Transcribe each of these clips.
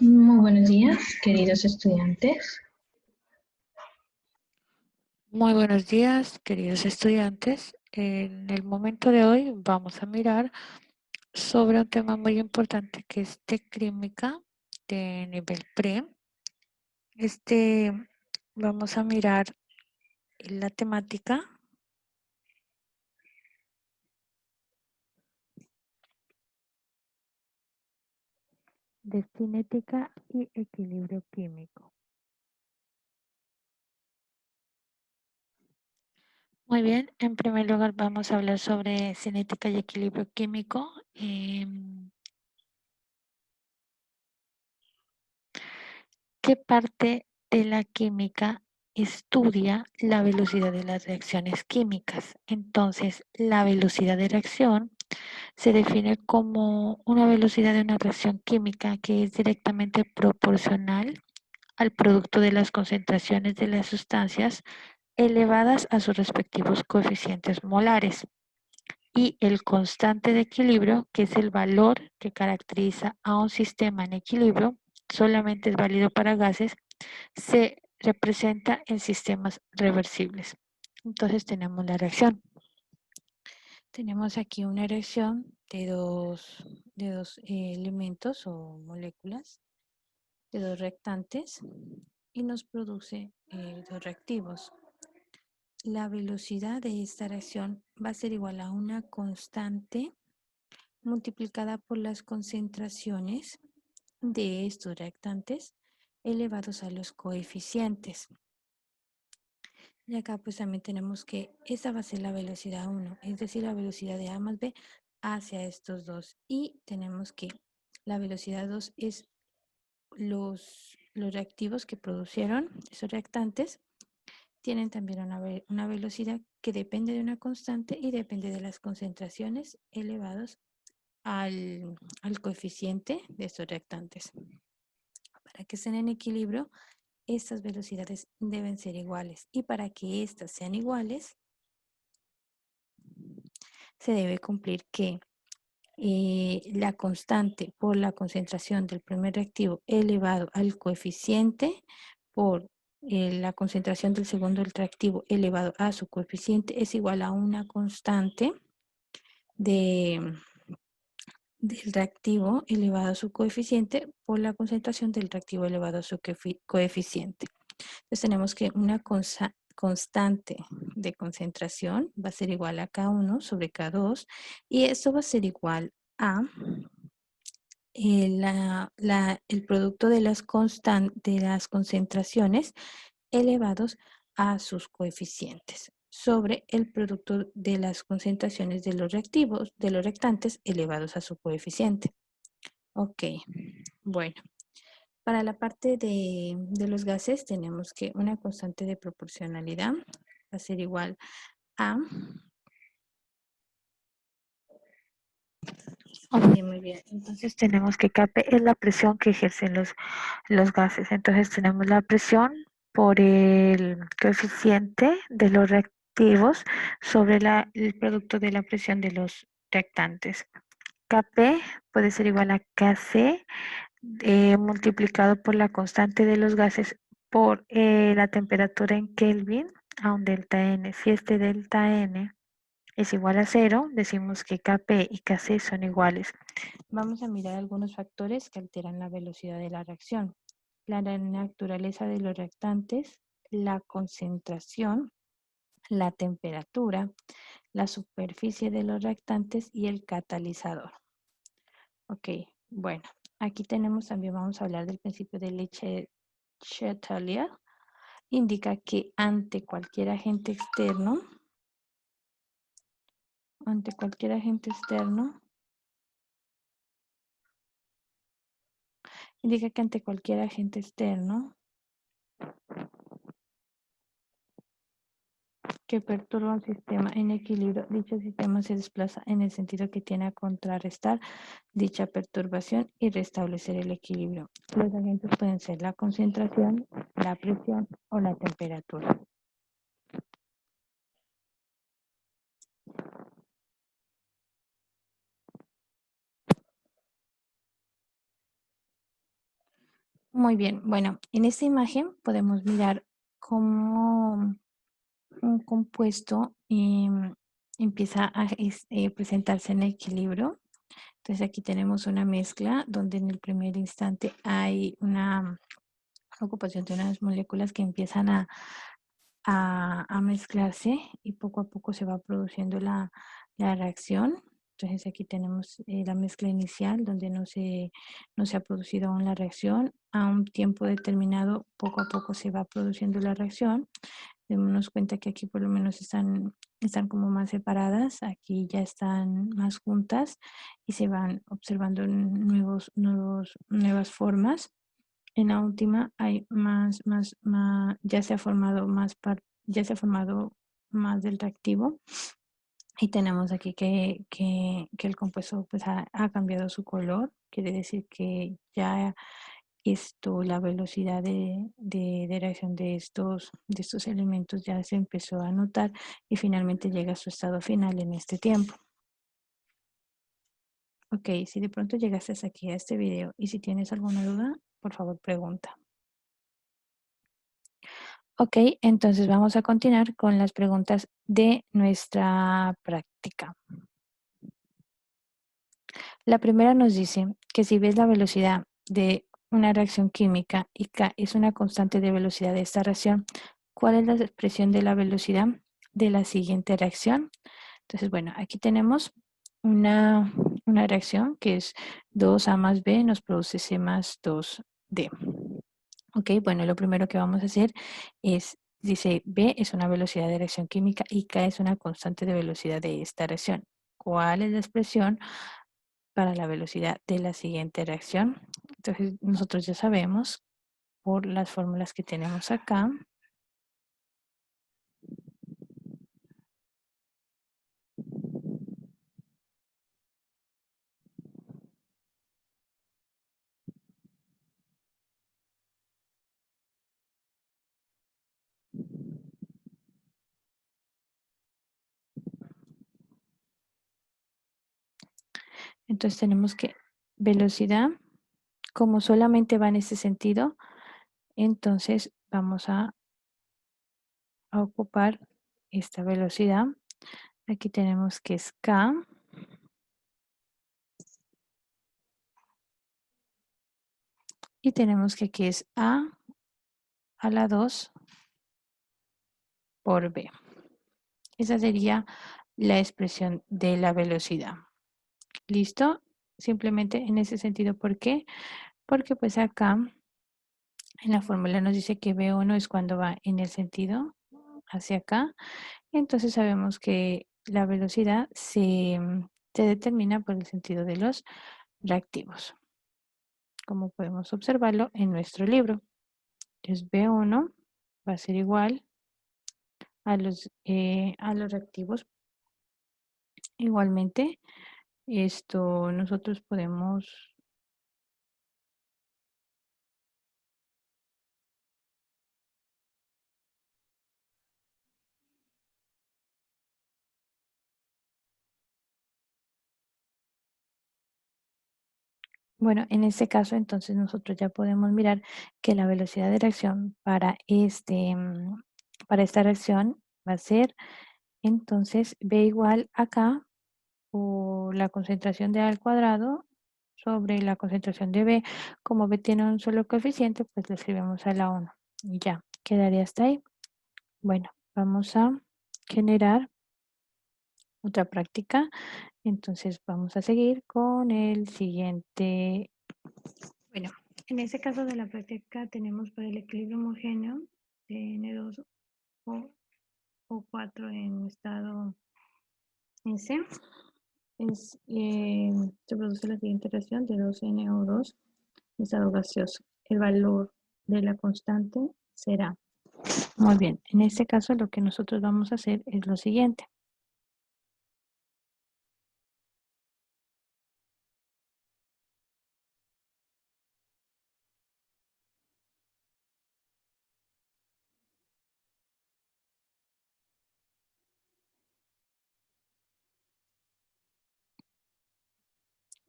Muy buenos días, queridos estudiantes. Muy buenos días, queridos estudiantes. En el momento de hoy vamos a mirar sobre un tema muy importante que es química de nivel pre. Vamos a mirar la temática de cinética y equilibrio químico. Muy bien, en primer lugar vamos a hablar sobre cinética y equilibrio químico. ¿Qué parte de la química estudia la velocidad de las reacciones químicas? Entonces, la velocidad de reacción se define como una velocidad de una reacción química que es directamente proporcional al producto de las concentraciones de las sustancias elevadas a sus respectivos coeficientes molares y el constante de equilibrio, que es el valor que caracteriza a un sistema en equilibrio, solamente es válido para gases, se representa en sistemas reversibles. Entonces tenemos la reacción. Tenemos aquí una reacción de dos elementos o moléculas, de dos reactantes, y nos produce dos reactivos. La velocidad de esta reacción va a ser igual a una constante multiplicada por las concentraciones de estos reactantes elevados a los coeficientes. Y acá pues también tenemos que esta va a ser la velocidad 1, es decir, la velocidad de A más B hacia estos dos. Y tenemos que la velocidad 2 es los reactivos que producieron esos reactantes. Tienen también una velocidad que depende de una constante y depende de las concentraciones elevados al coeficiente de estos reactantes. Para que estén en equilibrio, estas velocidades deben ser iguales. Y para que estas sean iguales, se debe cumplir que la constante por la concentración del primer reactivo elevado al coeficiente por la concentración del segundo reactivo elevado a su coeficiente es igual a una constante del reactivo elevado a su coeficiente por la concentración del reactivo elevado a su coeficiente. Entonces tenemos que una constante de concentración va a ser igual a K1 sobre K2 y esto va a ser igual a el producto de las concentraciones elevados a sus coeficientes sobre el producto de las concentraciones de los reactivos, de los reactantes elevados a su coeficiente. Ok, bueno. Para la parte de los gases tenemos que una constante de proporcionalidad va a ser igual a... Ok, muy bien. Entonces tenemos que Kp es la presión que ejercen los gases. Entonces tenemos la presión por el coeficiente de los reactivos sobre el producto de la presión de los reactantes. Kp puede ser igual a Kc multiplicado por la constante de los gases por la temperatura en Kelvin a un delta N. Si este delta N es igual a 0, decimos que Kp y Kc son iguales. Vamos a mirar algunos factores que alteran la velocidad de la reacción. La naturaleza de los reactantes, la concentración, la temperatura, la superficie de los reactantes y el catalizador. Ok, bueno, aquí tenemos también, vamos a hablar del principio de Le Indica que ante cualquier agente externo, indica que ante cualquier agente externo que perturba un sistema en equilibrio, dicho sistema se desplaza en el sentido que tiene a contrarrestar dicha perturbación y restablecer el equilibrio. Los agentes pueden ser la concentración, la presión o la temperatura. Muy bien, bueno, en esta imagen podemos mirar cómo un compuesto empieza a presentarse en equilibrio. Entonces aquí tenemos una mezcla donde en el primer instante hay una ocupación de unas moléculas que empiezan a mezclarse y poco a poco se va produciendo la reacción. Entonces aquí tenemos la mezcla inicial donde no se ha producido aún la reacción. A un tiempo determinado, poco a poco se va produciendo la reacción. Démonos cuenta que aquí por lo menos están como más separadas, aquí ya están más juntas y se van observando nuevas formas. En la última hay ya se ha formado ya se ha formado más del reactivo y tenemos aquí que el compuesto pues ha cambiado su color, quiere decir que ya la velocidad de reacción de estos elementos ya se empezó a notar y finalmente llega a su estado final en este tiempo. Ok, si de pronto llegaste hasta aquí a este video y si tienes alguna duda, por favor pregunta. Ok, entonces vamos a continuar con las preguntas de nuestra práctica. La primera nos dice que si ves la velocidad de una reacción química y K es una constante de velocidad de esta reacción, ¿cuál es la expresión de la velocidad de la siguiente reacción? Entonces, bueno, aquí tenemos una, una reacción que es 2A más B nos produce C más 2D. Ok, bueno, lo primero que vamos a hacer es, dice B es una velocidad de reacción química y K es una constante de velocidad de esta reacción. ¿Cuál es la expresión para la velocidad de la siguiente reacción? Entonces, nosotros ya sabemos por las fórmulas que tenemos acá. Entonces tenemos que velocidad, como solamente va en ese sentido, entonces vamos a ocupar esta velocidad. Aquí tenemos que es K. Y tenemos que aquí es a la 2 por B. Esa sería la expresión de la velocidad. ¿Listo? Simplemente en ese sentido. ¿Por qué? Porque pues acá en la fórmula nos dice que B1 es cuando va en el sentido hacia acá. Entonces sabemos que la velocidad se determina por el sentido de los reactivos, como podemos observarlo en nuestro libro. Entonces B1 va a ser igual a los reactivos. Igualmente, nosotros podemos, bueno, en este caso, entonces nosotros ya podemos mirar que la velocidad de reacción para esta reacción va a ser, entonces, B igual acá por la concentración de A al cuadrado sobre la concentración de B. Como B tiene un solo coeficiente, pues lo escribimos a la 1 y ya, quedaría hasta ahí. Bueno, vamos a generar otra práctica. Entonces vamos a seguir con el siguiente. Bueno, en este caso de la práctica tenemos para el equilibrio homogéneo de N2 o 4 en estado S. Se produce la siguiente reacción de 2NO2 en estado gaseoso. El valor de la constante será. Muy bien, en este caso lo que nosotros vamos a hacer es lo siguiente.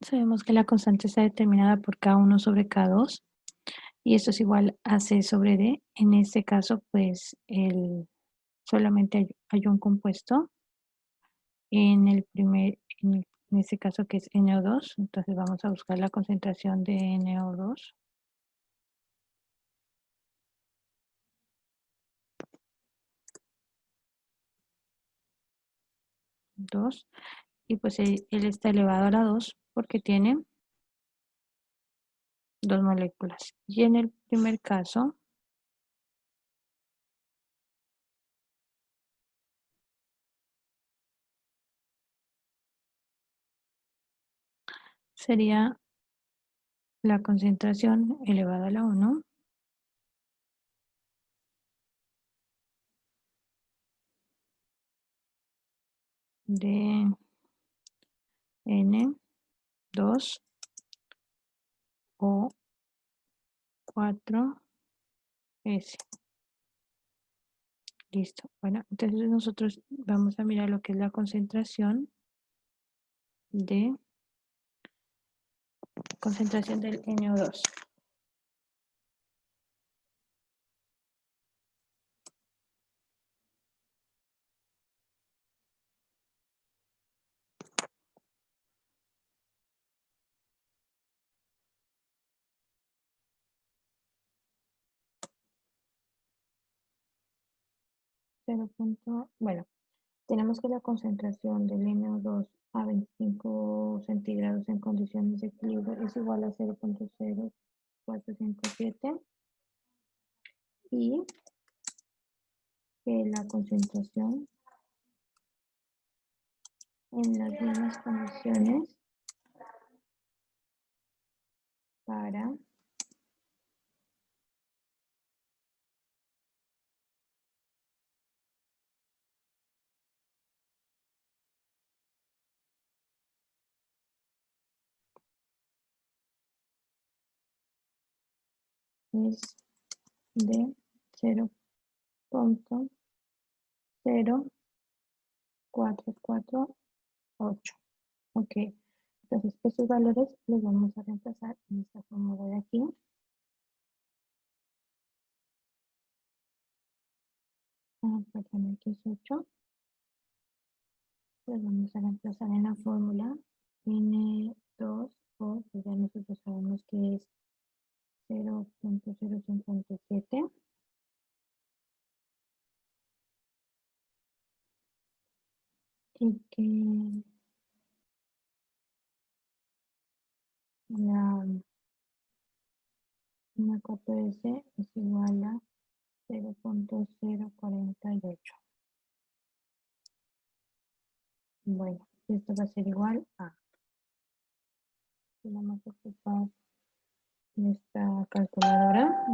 Sabemos que la constante está determinada por K1 sobre K2. y esto es igual a C sobre D. En este caso, pues solamente hay un compuesto en en este caso que es NO2, entonces vamos a buscar la concentración de NO2. Y pues él está elevado a la 2 porque tiene 2 moléculas. Y en el primer caso, sería la concentración elevada a la 1 de N2 o 4S. Listo. Bueno, entonces nosotros vamos a mirar lo que es la concentración del NO2. Bueno, tenemos que la concentración del NO2 a 25 centígrados en condiciones de equilibrio es igual a 0.0457 y que la concentración en las mismas condiciones para es de 0.0448. Ok, entonces estos valores los vamos a reemplazar en esta fórmula de aquí. Perdón, aquí es 8. Los vamos a reemplazar en la fórmula N2 o pues ya nosotros sabemos que es 0.057 y que una 4S es igual a 0.048. Bueno, esto va a ser igual a, vamos a ocupar nuestra calculadora,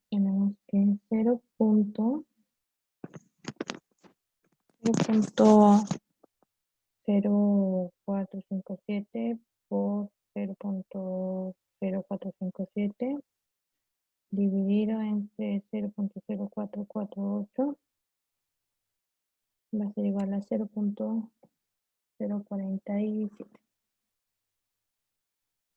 tenemos que 0.0457 por 0.0457 dividido entre 0.0448 va a ser igual a 0.047.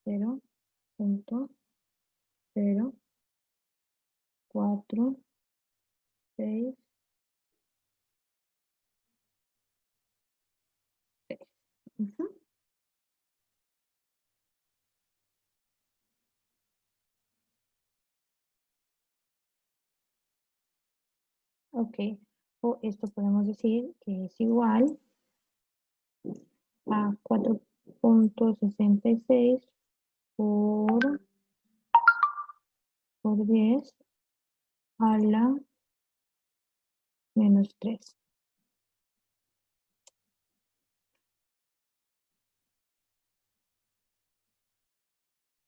0.0466. Ok, o esto podemos decir que es igual a 4.66 por 10 a la menos 3.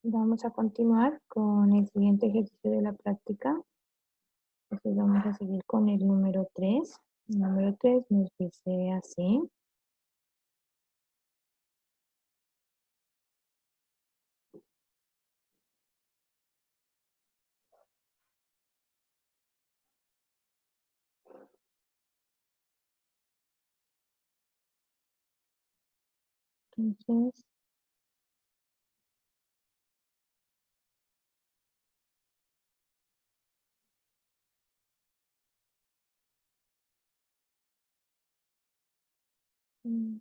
Vamos a continuar con el siguiente ejercicio de la práctica. Entonces vamos a seguir con el número 3. El número 3 nos dice así. Entonces, Mm,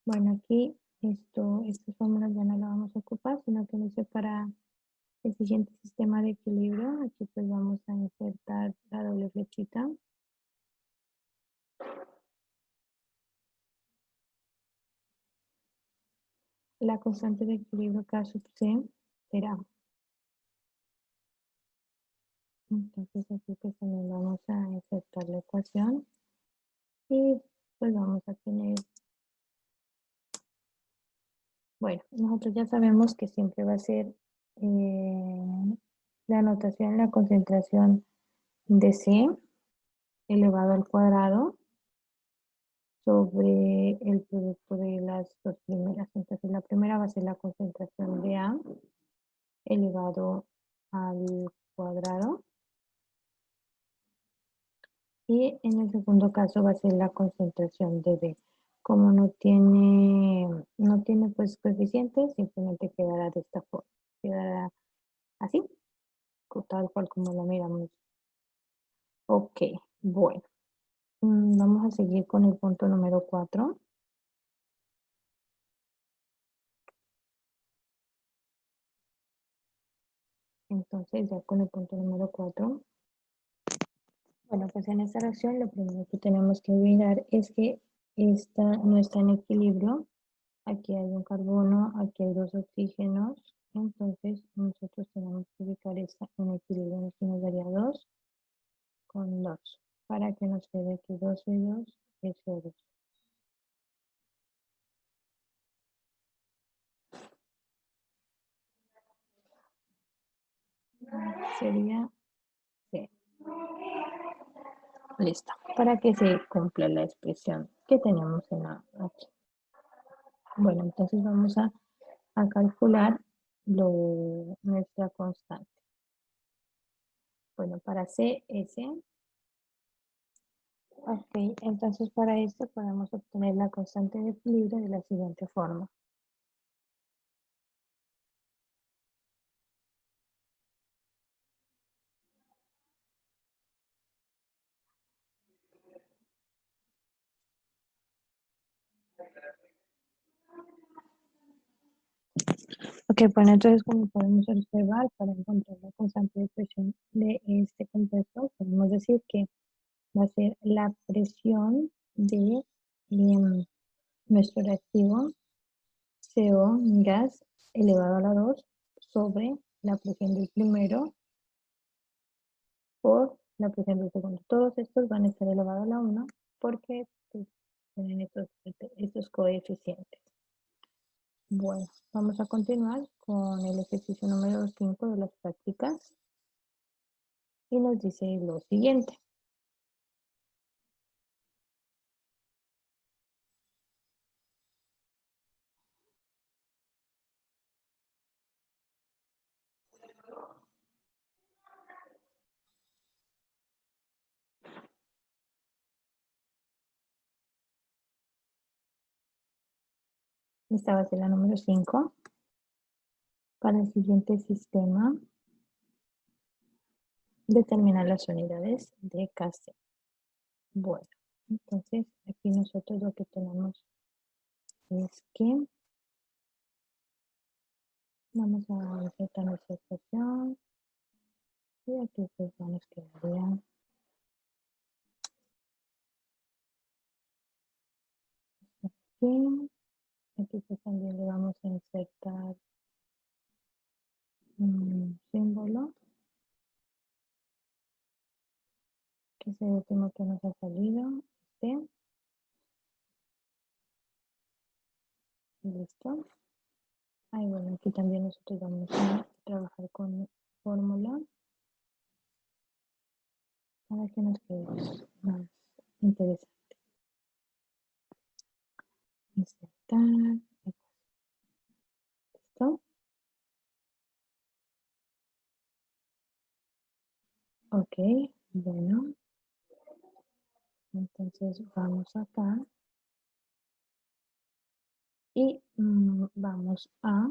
Bueno, aquí estas fórmulas ya no las vamos a ocupar, sino que dice para el siguiente sistema de equilibrio. Aquí pues vamos a insertar la doble flechita. La constante de equilibrio K sub C será. Entonces aquí pues también vamos a insertar la ecuación y pues vamos a tener, bueno, nosotros ya sabemos que siempre va a ser la notación, la concentración de C elevado al cuadrado sobre el producto de las dos primeras. Entonces la primera va a ser la concentración de A elevado al cuadrado. Y en el segundo caso va a ser la concentración de B. Como no tiene pues coeficientes, simplemente quedará de esta forma. Quedará así, tal cual como lo miramos. Ok, bueno. Vamos a seguir con el punto número 4. Entonces, ya con el punto número 4. Bueno, pues en esta reacción lo primero que tenemos que mirar es que esta no está en equilibrio. Aquí hay un carbono, aquí hay dos oxígenos. Entonces, nosotros tenemos que ubicar esta en equilibrio. Aquí nos daría 2 con 2. Para que nos quede aquí 2 y 2 es 0. Sería C. Listo. Para que se cumpla la expresión que teníamos aquí. Bueno, entonces vamos a calcular nuestra constante. Bueno, para CS, ok, entonces para esto podemos obtener la constante de equilibrio de la siguiente forma. Ok, bueno, entonces como podemos observar, para encontrar la constante de presión de este compuesto, podemos decir que va a ser la presión de nuestro reactivo CO, gas, elevado a la 2 sobre la presión del primero por la presión del segundo. Todos estos van a estar elevados a la 1 porque pues, tienen estos coeficientes. Bueno, vamos a continuar con el ejercicio número 5 de las prácticas y nos dice lo siguiente. Esta va a ser la número 5. Para el siguiente sistema, determinar las unidades de Kc. Bueno, entonces aquí nosotros lo que tenemos es que vamos a insertar nuestra ecuación y aquí pues nos quedaría aquí. Aquí pues también le vamos a insertar un símbolo, que es el último que nos ha salido. Listo. Ay, bueno, aquí también nosotros vamos a trabajar con fórmula para que nos quede más interesante. Insertar. ¿Listo? Ok, bueno. Entonces vamos acá y vamos a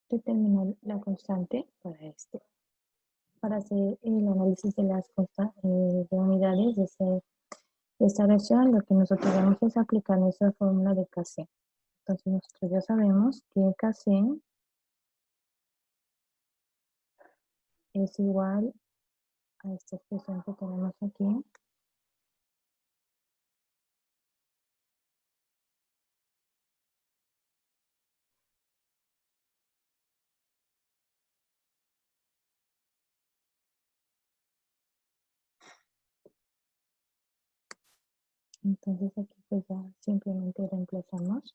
determinar la constante para este. para hacer el análisis de las de unidades de esta reacción, lo que nosotros vamos es aplicar nuestra fórmula de Kc. Entonces nosotros ya sabemos que Kc es igual a esta expresión que tenemos aquí. Entonces aquí pues ya simplemente reemplazamos.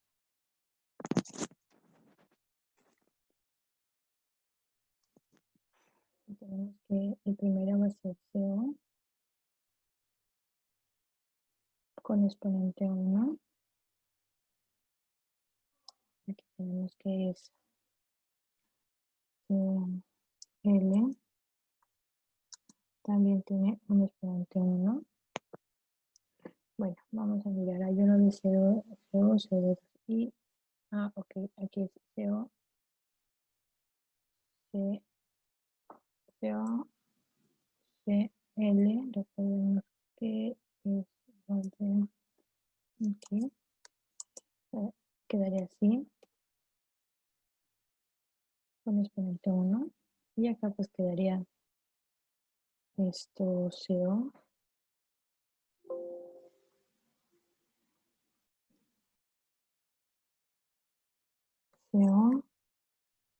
Y tenemos que el primero va a ser CO con exponente 1. Aquí tenemos que es L, también tiene un exponente 1. Bueno, vamos a mirar, hay uno de CO, CO2 y, ok, aquí es CO, C, CO, CL, recordemos que es igual de, aquí, quedaría así, con exponente 1, y acá pues quedaría esto CO, CO,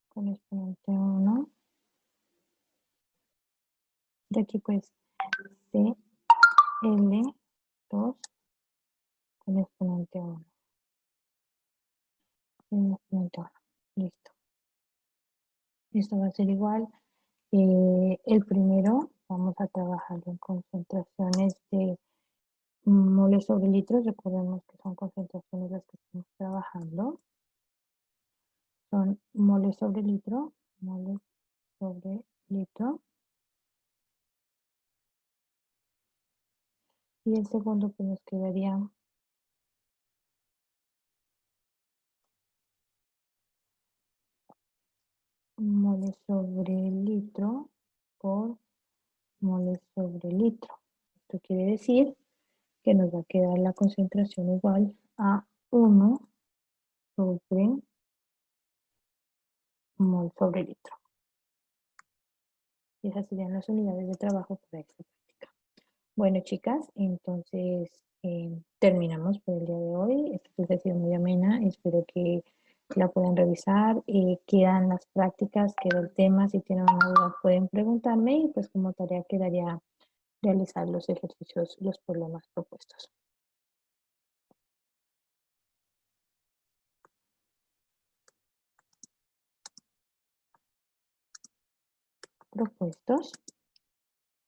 con exponente 1, y aquí pues CL2 con exponente 1. Listo. Esto va a ser igual. El primero vamos a trabajar en concentraciones de moles sobre litros. Recordemos que son concentraciones las que estamos trabajando. Son moles sobre litro, moles sobre litro. Y el segundo pues nos quedaría moles sobre litro por moles sobre litro. Esto quiere decir que nos va a quedar la concentración igual a 1 sobre mol sobre litro. Y esas serían las unidades de trabajo para esta práctica. Bueno, chicas, entonces terminamos por el día de hoy. Esta clase ha sido muy amena. Espero que la puedan revisar. Quedan las prácticas, queda el tema. Si tienen una duda pueden preguntarme y pues como tarea quedaría realizar los ejercicios, los problemas propuestos.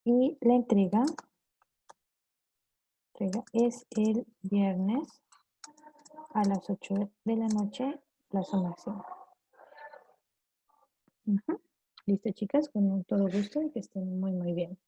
Y la entrega es el viernes a las 8 de la noche, plazo máximo. Listo, chicas, con todo gusto y que estén muy, muy bien.